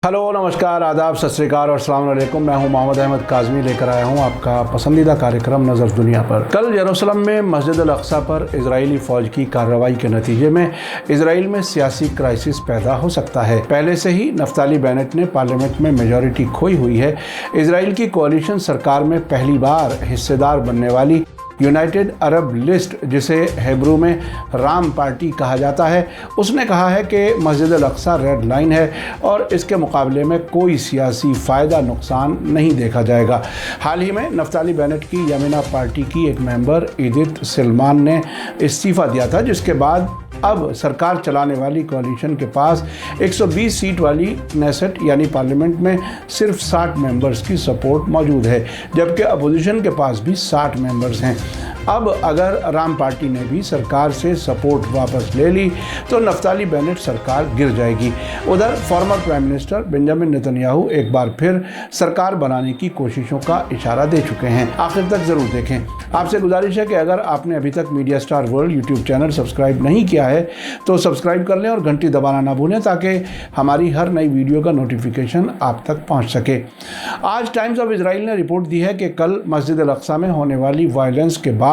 Hello, नमस्कार, आदाब, सत श्री अकाल और अस्सलाम वालेकुम। मैं हूं मोहम्मद अहमद काज़मी, लेकर आया हूं आपका पसंदीदा कार्यक्रम नज़र दुनिया पर। कल यरूशलेम में मस्जिद अल अक्सा पर इजरायली फ़ौज की कार्रवाई के नतीजे में इजराइल में सियासी क्राइसिस पैदा हो सकता है। पहले से ही नफ्ताली बेनेट ने पार्लियामेंट में मेजॉरिटी खोई हुई है। इजराइल की कोalition सरकार में पहली बार हिस्सेदार बनने वाली यूनाइटेड अरब लिस्ट, जिसे हिब्रू में राम पार्टी कहा जाता है, उसने कहा है कि मस्जिद अल अक्सा रेड लाइन है और इसके मुकाबले में कोई सियासी फ़ायदा नुकसान नहीं देखा जाएगा। हाल ही में नफ्ताली बेनेट की यमीना पार्टी की एक मेंबर एडिथ सिलमान ने इस्तीफ़ा दिया था, जिसके बाद अब सरकार चलाने वाली कोalition के पास 120 सीट वाली नेसेट यानी पार्लियामेंट में सिर्फ 60 मेंबर्स की सपोर्ट मौजूद है, जबकि अपोजिशन के पास भी 60 मेंबर्स हैं। अब अगर राम पार्टी ने भी सरकार से सपोर्ट वापस ले ली तो नफ्ताली बेनेट सरकार गिर जाएगी। उधर former prime minister Benjamin Netanyahu एक बार फिर सरकार बनाने की कोशिशों का इशारा दे चुके हैं। आखिर तक ज़रूर देखें। आपसे गुजारिश है कि अगर आपने अभी तक media star world YouTube channel subscribe नहीं किया है तो सब्सक्राइब कर लें और घंटी दबाना ना भूलें, ताकि हमारी हर नई वीडियो का नोटिफिकेशन आप तक पहुंच सके। आज टाइम्स ऑफ इजराइल ने रिपोर्ट दी है कि कल मस्जिद अल अक्सा में होने वाली वायलेंस के बाद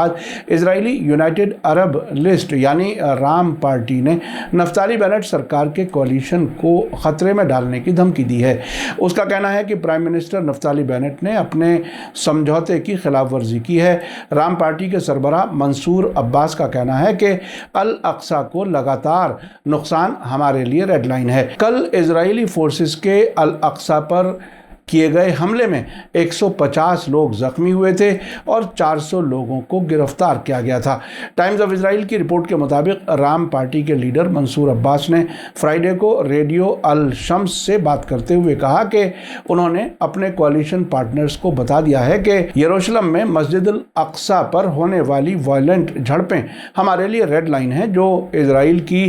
इजरायली यूनाइटेड अरब लिस्ट यानी राम पार्टी ने नफ्ताली बेनेट सरकार के कोalition को खतरे में डालने की धमकी दी है। उसका कहना है कि प्राइम मिनिस्टर नफ्ताली बेनेट ने अपने समझौते की खिलाफ वर्जी की है। राम पार्टी के सरबराह मंसूर अब्बास का कहना है कि अल अक्सा को लगातार नुकसान हमारे लिए रेड लाइन है। कल इजरायली फोर्सेस के अल अक्सा पर किए गए हमले में 150 लोग जख्मी हुए थे और 400 लोगों को गिरफ्तार किया गया था। टाइम्स ऑफ इजराइल की रिपोर्ट के मुताबिक राम पार्टी के लीडर मंसूर अब्बास ने फ्राइडे को रेडियो अल शम्स से बात करते हुए कहा कि उन्होंने अपने कोalition पार्टनर्स को बता दिया है कि यरूशलेम में मस्जिद अल अक्सा पर होने वाली वायलेंट झड़पें हमारे लिए रेड लाइन है, जो इजराइल की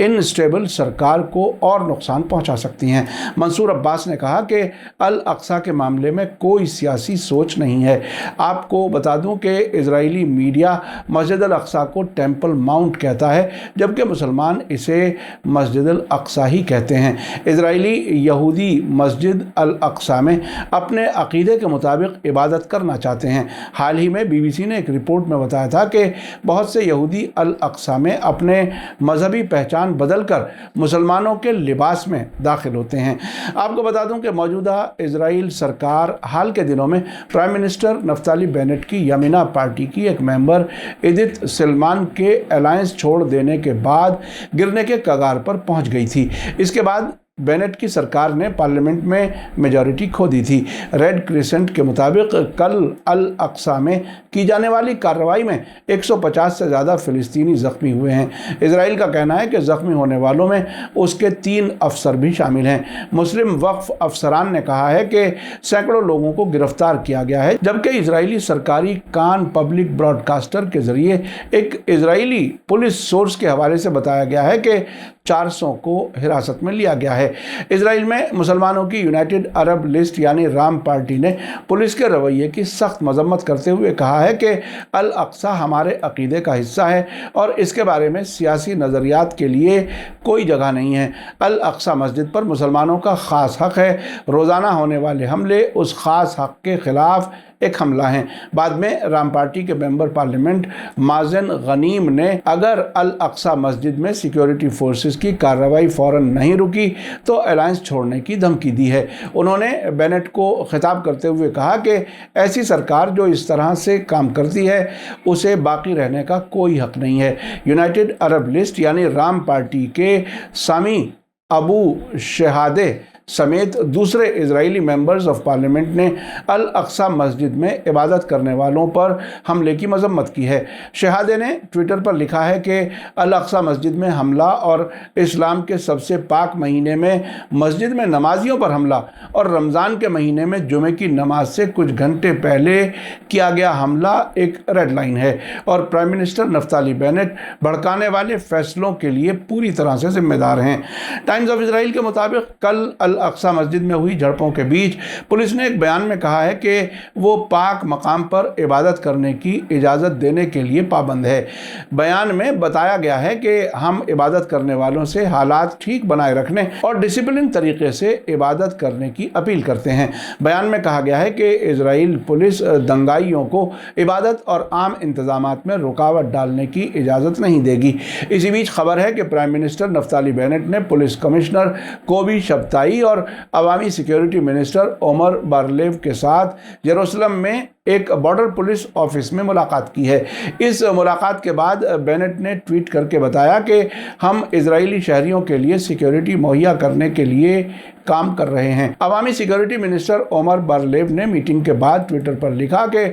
इनस्टेबल सरकार को और नुकसान पहुंचा सकती हैं। मंसूर अब्बास ने कहा कि अल अक्सा के मामले में कोई सियासी सोच नहीं है। आपको बता दूं कि इजरायली मीडिया मस्जिद अल अक्सा को टेंपल माउंट कहता है, जबकि मुसलमान इसे मस्जिद अल अक्सा ही कहते हैं। इजरायली यहूदी मस्जिद अल अक्सा में अपने अकीदे के मुताबिक इबादत करना चाहते हैं। हाल ही में BBC ने एक रिपोर्ट में बताया था कि बहुत से यहूदी अल अक्सा में अपने मजहबी पहचान बदलकर मुसलमानों के लिबास में दाखिल होते हैं। आपको बता दूं कि मौजूदा इजराइल सरकार हाल के दिनों में प्राइम मिनिस्टर नफ्ताली बेनेट की यमीना पार्टी की एक मेंबर एडिथ सिलमान के अलायंस छोड़ देने के बाद गिरने के कगार पर पहुंच गई थी। इसके बाद बेनेट की सरकार ने पार्लियामेंट में मेजॉरिटी खो दी थी। रेड क्रिसेंट के मुताबिक कल अल अक्सा में की जाने वाली कार्रवाई में 150 से ज़्यादा फ़िलिस्तीनी ज़ख्मी हुए हैं। इजराइल का कहना है कि ज़ख्मी होने वालों में उसके 3 अफसर भी शामिल हैं। मुस्लिम वक्फ अफसरान ने कहा है कि सैकड़ों लोगों को गिरफ्तार किया गया है, जबकि इजरायली सरकारी कान पब्लिक ब्रॉडकास्टर के ज़रिए एक इजरायली पुलिस सोर्स के हवाले से बताया गया है कि 400 को हिरासत में लिया गया है। इजराइल में मुसलमानों की यूनाइटेड अरब लिस्ट यानी राम पार्टी ने पुलिस के रवैये की सख्त मजम्मत करते हुए कहा है कि अल अक्सा हमारे अकीदे का हिस्सा है और इसके बारे में सियासी नज़रियात के लिए कोई जगह नहीं है। अल अक्सा मस्जिद पर मुसलमानों का ख़ास हक़ है। रोज़ाना होने वाले हमले उस ख़ास हक़ के ख़िलाफ़ एक हमला है। बाद में राम पार्टी के मेंबर पार्लियामेंट माज़न गनीम ने अगर अल अक्सा मस्जिद में सिक्योरिटी फोर्सेस की कार्रवाई फ़ौरन नहीं रुकी तो अलायंस छोड़ने की धमकी दी है। उन्होंने बेनेट को खिताब करते हुए कहा कि ऐसी सरकार जो इस तरह से काम करती है उसे बाकी रहने का कोई हक़ नहीं है। यूनाइटेड अरब लिस्ट यानी राम पार्टी के सामी अबू शहादे समेत दूसरे इजरायली मेंबर्स ऑफ पार्लियामेंट ने अल अक्सा मस्जिद में इबादत करने वालों पर हमले की मजम्मत की है। शहादे ने ट्विटर पर लिखा है कि अल अक्सा मस्जिद में हमला और इस्लाम के सबसे पाक महीने में मस्जिद में नमाजियों पर हमला और रमज़ान के महीने में जुमे की नमाज से कुछ घंटे पहले किया गया हमला एक रेड लाइन है और प्राइम मिनिस्टर नफ्ताली बेनेट भड़काने वाले फैसलों के लिए पूरी तरह से जिम्मेदार हैं। टाइम्स ऑफ इजराइल के मुताबिक कल अल अक्सा मस्जिद में हुई झड़पों के बीच पुलिस ने एक बयान में कहा है कि वो पाक मकाम पर इबादत करने की इजाज़त देने के लिए पाबंद है। बयान में बताया गया है कि हम इबादत करने वालों से हालात ठीक बनाए रखने और डिसिप्लिन तरीके से इबादत करने की अपील करते हैं। बयान में कहा गया है कि इजराइल पुलिस दंगाइयों को इबादत और आम इंतजामात में रुकावट डालने की इजाज़त नहीं देगी। इसी बीच खबर है कि प्राइम मिनिस्टर नफ्ताली बेनेट ने पुलिस कमिश्नर कोबी शब्ताई और अवामी सिक्योरिटी मिनिस्टर ओमर बारलेव के साथ यरूशलेम में एक बॉर्डर पुलिस ऑफिस में मुलाकात की है। इस मुलाकात के बाद बेनेट ने ट्वीट करके बताया कि हम इजरायली शहरियों के लिए सिक्योरिटी मुहैया करने के लिए काम कर रहे हैं। अवामी सिक्योरिटी मिनिस्टर ओमर बारलेव ने मीटिंग के बाद ट्विटर पर लिखा कि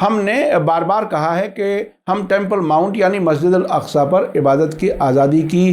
हमने बार बार कहा है कि हम टेंपल माउंट यानी मस्जिद अल अक्सा पर इबादत की आज़ादी की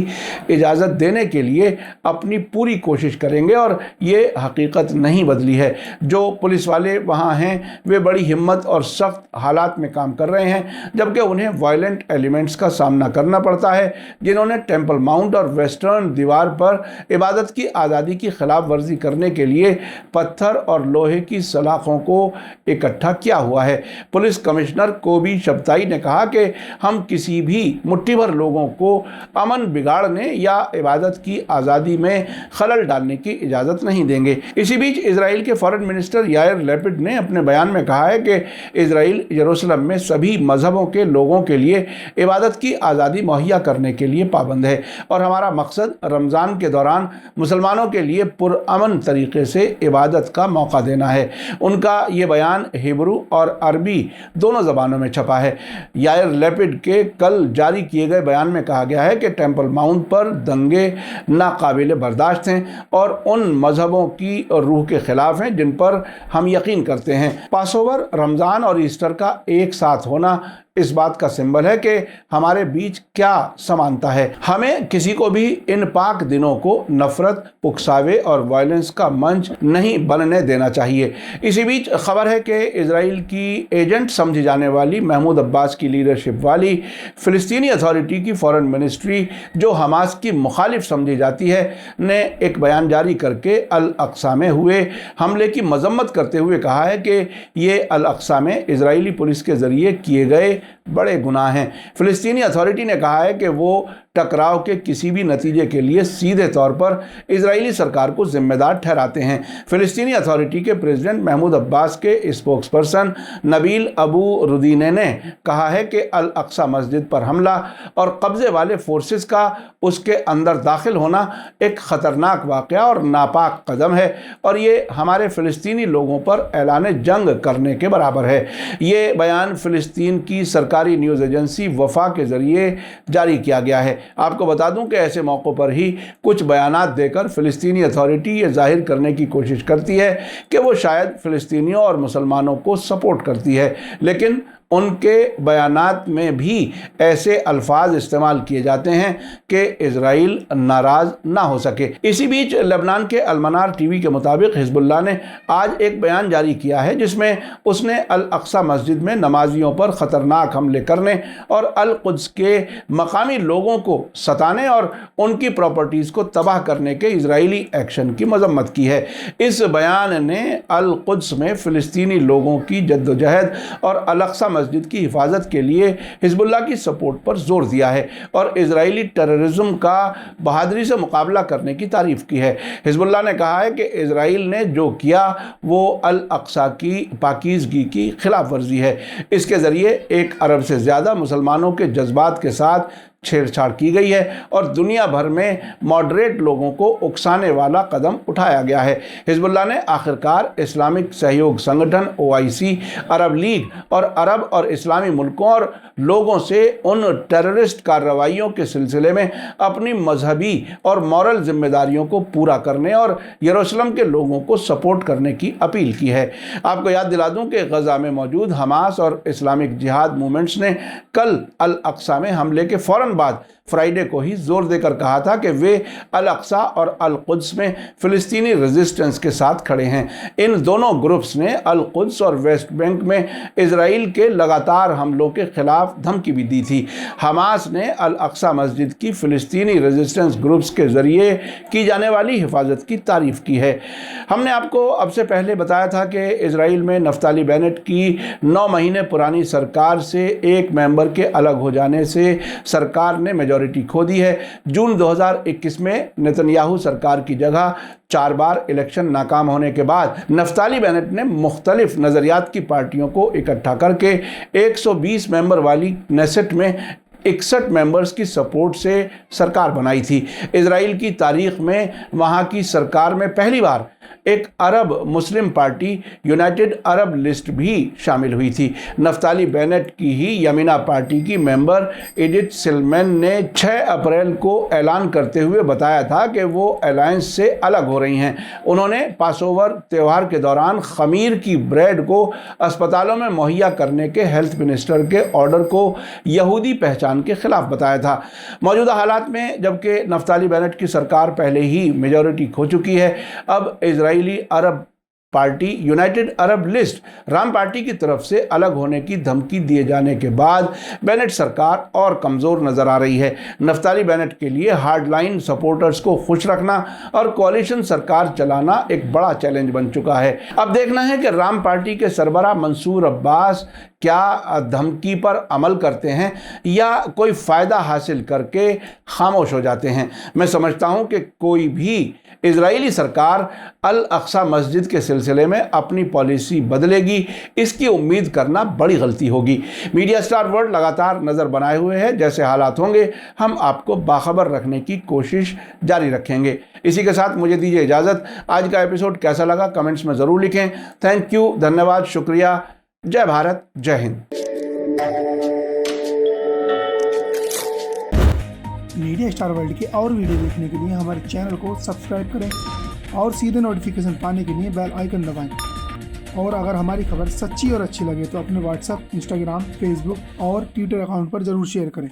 इजाज़त देने के लिए अपनी पूरी कोशिश करेंगे और ये हकीकत नहीं बदली है। जो पुलिस वाले वहाँ हैं वे बड़ी हिम्मत और सख्त हालात में काम कर रहे हैं, जबकि उन्हें वायलेंट एलिमेंट्स का सामना करना पड़ता है जिन्होंने टेंपल माउंट और वेस्टर्न दीवार पर इबादत की आज़ादी की खिलाफ वर्जी करने के लिए पत्थर और लोहे की सलाखों को इकट्ठा किया हुआ है। पुलिस कमिश्नर कोबी शब्ताई ने कहा कि हम किसी भी मुट्ठी भर लोगों को अमन बिगाड़ने या इबादत की आज़ादी में खलल डालने की इजाज़त नहीं देंगे। इसी बीच इजराइल के फॉरेन मिनिस्टर यायर लैपिड ने अपने बयान में कहा है कि इजराइल यरूशलेम में सभी मजहबों के लोगों के लिए इबादत की आज़ादी मुहैया करने के लिए पाबंद है और हमारा मकसद रमज़ान के दौरान मुसलमानों के लिए पुरअमन तरीके से इबादत का मौका देना है। उनका ये बयान हिब्रू और अरबी दोनों ज़बानों में छपा है। यायर लैपिड के कल जारी किए गए बयान में कहा गया है कि टेंपल माउंट पर दंगे नाकाबिले बर्दाश्त हैं और उन मजहबों की रूह के खिलाफ हैं जिन पर हम यकीन करते हैं। पासओवर, रमज़ान और ईस्टर का एक साथ होना इस बात का सिंबल है कि हमारे बीच क्या समानता है। हमें किसी को भी इन पाक दिनों को नफरत, उकसावे और वायलेंस का मंच नहीं बनने देना चाहिए। इसी बीच खबर है कि इजराइल की एजेंट समझी जाने वाली महमूद अब्बास की लीडरशिप वाली फ़िलिस्तीनी अथॉरिटी की फॉरेन मिनिस्ट्री, जो हमास की मुखालिफ समझी जाती है, ने एक बयान जारी करके अल अक्सा में हुए हमले की मजम्मत करते हुए कहा है कि ये अल अक्सा में इजरायली पुलिस के ज़रिए किए गए बड़े गुनाह हैं। फ़िलिस्तीनी अथॉरिटी ने कहा है कि वो टकराव के किसी भी नतीजे के लिए सीधे तौर पर इजरायली सरकार को जिम्मेदार ठहराते हैं। फ़िलिस्तीनी अथॉरिटी के प्रेसिडेंट महमूद अब्बास के स्पोक्सपर्सन नबील अबू रुदीने ने कहा है कि अल अक्सा मस्जिद पर हमला और कब्ज़े वाले फोर्सेस का उसके अंदर दाखिल होना एक ख़तरनाक वाक़या और नापाक कदम है और ये हमारे फ़िलिस्तीनी लोगों पर ऐलान जंग करने के बराबर है। ये बयान फ़िलिस्तीन की सरकारी न्यूज़ एजेंसी वफ़ा के ज़रिए जारी किया गया है। आपको बता दूं कि ऐसे मौक़ों पर ही कुछ बयानात देकर फ़िलिस्तीनी अथॉरिटी ये जाहिर करने की कोशिश करती है कि वो शायद फ़िलिस्तीनियों और मुसलमानों को सपोर्ट करती है, लेकिन उनके बयानात में भी ऐसे अल्फाज इस्तेमाल किए जाते हैं कि इजराइल नाराज़ ना हो सके। इसी बीच लेबनान के अलमनार टीवी के मुताबिक हिजबुल्लाह ने आज एक बयान जारी किया है जिसमें उसने अल अक्सा मस्जिद में नमाजियों पर ख़तरनाक हमले करने और अल कुद्स के मकामी लोगों को सताने और उनकी प्रॉपर्टीज़ को तबाह करने के इजरायली एक्शन की मजम्मत की है। इस बयान ने अल कुद्स में फ़िलिस्तीनी लोगों की जद्दोजहद और अल अक्सा मस्जिद की हिफाजत के लिए हिजबुल्लाह की सपोर्ट पर जोर दिया है और इजरायली टेररिज्म का बहादुरी से मुकाबला करने की तारीफ की है। हिजबुल्लाह ने कहा है कि इजराइल ने जो किया वो अल अक्सा की पाकीज़गी की खिलाफ वर्जी है। इसके ज़रिए 1 अरब से ज़्यादा मुसलमानों के जज्बात के साथ छेड़छाड़ की गई है और दुनिया भर में मॉडरेट लोगों को उकसाने वाला कदम उठाया गया है। हिजबुल्लाह ने आखिरकार इस्लामिक सहयोग संगठन OIC, अरब लीग और अरब और इस्लामी मुल्कों और लोगों से उन टेररिस्ट कार्रवाइयों के सिलसिले में अपनी मजहबी और मॉरल जिम्मेदारियों को पूरा करने और यरूशलेम के लोगों को सपोर्ट करने की अपील की है। आपको याद दिला दूं कि गजा में मौजूद हमास और इस्लामिक जिहाद मूवमेंट्स ने कल अल अक्सा में हमले के फ़ौरन बाद फ्राइडे को ही जोर देकर कहा था कि वे अल अक्सा और अल कुद्स में फिलिस्तीनी रेजिस्टेंस के साथ खड़े हैं। इन दोनों ग्रुप्स ने अल कुद्स और वेस्ट बैंक में इजराइल के लगातार हमलों के खिलाफ धमकी भी दी थी। हमास ने अल अक्सा मस्जिद की फिलिस्तीनी रेजिस्टेंस ग्रुप्स के जरिए की जाने वाली हिफाजत की तारीफ की है। हमने आपको अब से पहले बताया था कि इजराइल में नफ्ताली बेनेट की 9 महीने पुरानी सरकार से एक मेंबर के अलग हो जाने से सरकार ने मेजॉरिटी खो दी है। जून 2021 में नेतन्याहू सरकार की जगह 4 बार इलेक्शन नाकाम होने के बाद नफ्ताली बेनेट ने मुख्तलिफ नज़रियात की पार्टियों को इकट्ठा करके 120 मेंबर वाली नेसेट में 61 मेंबर्स की सपोर्ट से सरकार बनाई थी। इजराइल की तारीख में वहाँ की सरकार में पहली बार एक अरब मुस्लिम पार्टी यूनाइटेड अरब लिस्ट भी शामिल हुई थी। नफ्ताली बेनेट की ही यमीना पार्टी की मेंबर एडिथ सिलमैन ने 6 अप्रैल को ऐलान करते हुए बताया था कि वो अलायंस से अलग हो रही हैं। उन्होंने पासओवर त्यौहार के दौरान खमीर की ब्रेड को अस्पतालों में मुहैया करने के हेल्थ मिनिस्टर के ऑर्डर को यहूदी पहचान के खिलाफ बताया था। मौजूदा हालात में जबकि नफ्ताली बेनेट की सरकार पहले ही मेजॉरिटी खो चुकी है, अब इजरायली अरब party United Arab List Ra'am party की तरफ से अलग होने की धमकी दिए जाने के बाद बेनेट सरकार और कमज़ोर नज़र आ रही है। नफ्ताली बेनेट के लिए हार्डलाइन सपोर्टर्स को खुश रखना और कोalition सरकार चलाना एक बड़ा चैलेंज बन चुका है। अब देखना है कि राम पार्टी के सरबराह मंसूर अब्बास क्या धमकी पर अमल करते हैं या कोई फ़ायदा हासिल करके खामोश हो जाते हैं। मैं समझता हूं कि कोई भी इजरायली सरकार अल अक्सा मस्जिद के सिलसिले में अपनी पॉलिसी बदलेगी, इसकी उम्मीद करना बड़ी गलती होगी। मीडिया स्टार वर्ल्ड लगातार नज़र बनाए हुए है, जैसे हालात होंगे हम आपको बाखबर रखने की कोशिश जारी रखेंगे। इसी के साथ मुझे दीजिए इजाज़त। आज का एपिसोड कैसा लगा कमेंट्स में ज़रूर लिखें। थैंक यू, धन्यवाद, शुक्रिया। जय भारत, जय हिंद। मीडिया स्टार वर्ल्ड के और वीडियो देखने के लिए हमारे चैनल को सब्सक्राइब करें और सीधे नोटिफिकेशन पाने के लिए बेल आइकन दबाएं। और अगर हमारी खबर सच्ची और अच्छी लगे तो अपने व्हाट्सएप, इंस्टाग्राम, फेसबुक और ट्विटर अकाउंट पर ज़रूर शेयर करें।